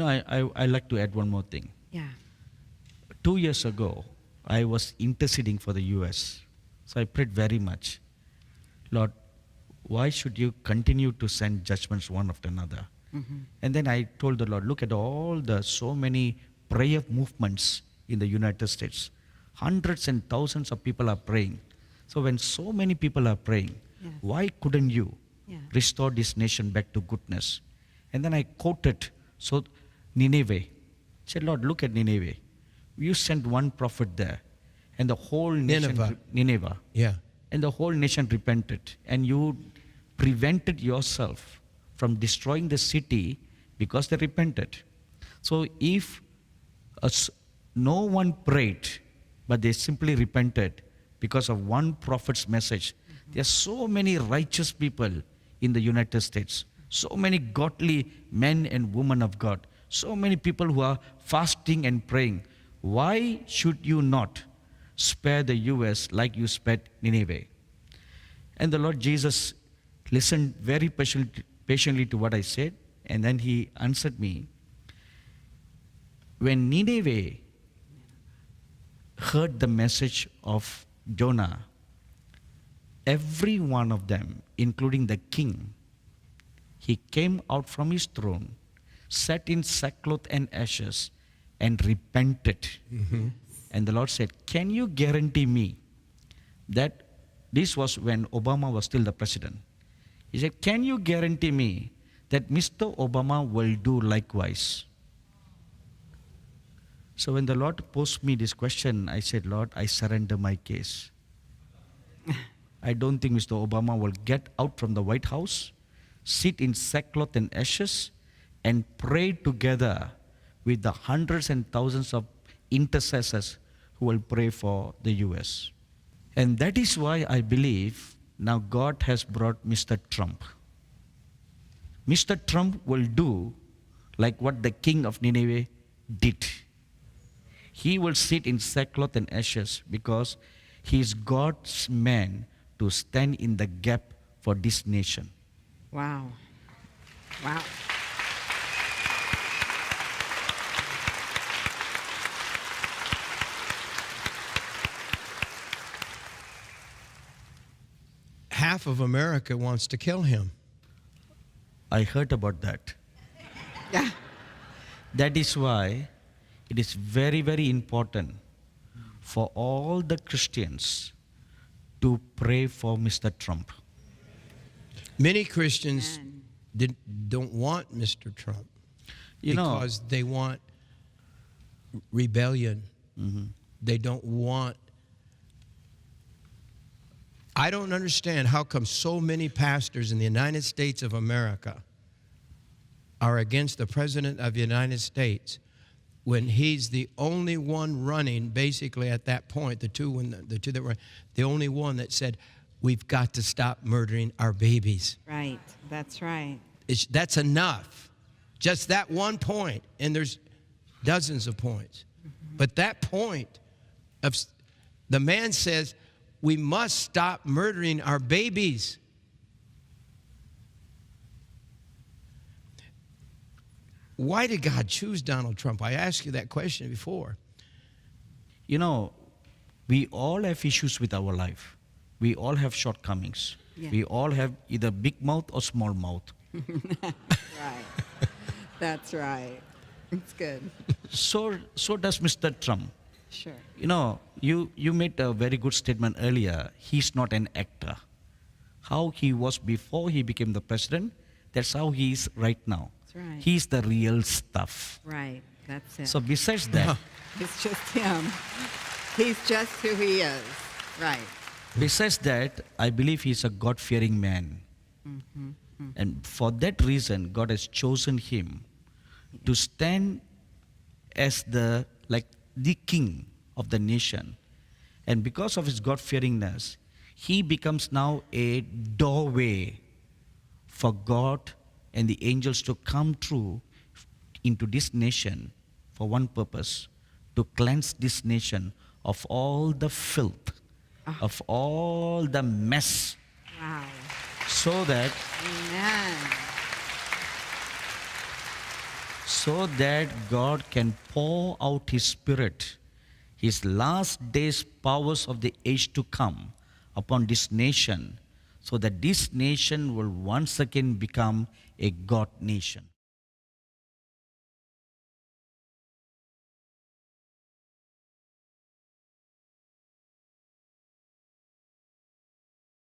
I like to add one more thing. Yeah. 2 years ago, I was interceding for the US. So I prayed very much. Lord, why should you continue to send judgments one after another? Mm-hmm. And then I told the Lord, look at so many prayer movements in the United States. Hundreds and thousands of people are praying. So when so many people are praying, Yes. why couldn't you Yeah. restore this nation back to goodness? And then I quoted Nineveh. I said, Lord, look at Nineveh. You sent one prophet there, and the whole nation, Nineveh, Yeah. and the whole nation repented. And you prevented yourself from destroying the city because they repented. So if no one prayed, but they simply repented because of one prophet's message, there are so many righteous people in the United States, so many godly men and women of God, so many people who are fasting and praying. Why should you not spare the US like you spared Nineveh? And the Lord Jesus listened very patiently to what I said, and then he answered me. When Nineveh heard the message of Jonah, every one of them, including the king, he came out from his throne, sat in sackcloth and ashes, and repented. Mm-hmm. And the Lord said, can you guarantee me that this was when Obama was still the president? He said, can you guarantee me that Mr. Obama will do likewise? So when the Lord posed me this question, I said, Lord, I surrender my case. I don't think Mr. Obama will get out from the White House, sit in sackcloth and ashes, and pray together with the hundreds and thousands of intercessors who will pray for the US. And that is why I believe now God has brought Mr. Trump. Mr. Trump will do like what the king of Nineveh did. He will sit in sackcloth and ashes because he is God's man to stand in the gap for this nation. Wow. Wow. Half of America wants to kill him. I heard about that. Yeah. That is why it is very, very important for all the Christians to pray for Mr. Trump. Many Christians Amen. don't want Mr. Trump You know, because they want rebellion. mhm. They don't want. I don't understand how come so many pastors in the United States of America are against the President of the United States when he's the only one running, basically at that point, the two that were the only one that said, we've got to stop murdering our babies. Right. That's right. That's enough. Just that one point, and there's dozens of points. But that point of the man says, we must stop murdering our babies. Why did God choose Donald Trump? I asked you that question before. You know, we all have issues with our life. We all have shortcomings. Yeah. We all have either big mouth or small mouth. Right. That's right. It's good. So does Mr. Trump. Sure. You know, you made a very good statement earlier. He's not an actor. How he was before he became the president, that's how he is right now. That's right. He's the real stuff. Right. That's it. So besides that, It's just him. He's just who he is. Right. besides that, I believe he's a God-fearing man. Mm-hmm. And for that reason, God has chosen him to stand as the king of the nation. And because of his God-fearingness, he becomes now a doorway for God and the angels to come through into this nation for one purpose, to cleanse this nation of all the filth, of all the mess, Wow. so that Amen. so that God can pour out His Spirit, His last days powers of the age to come upon this nation, so that this nation will once again become a God nation.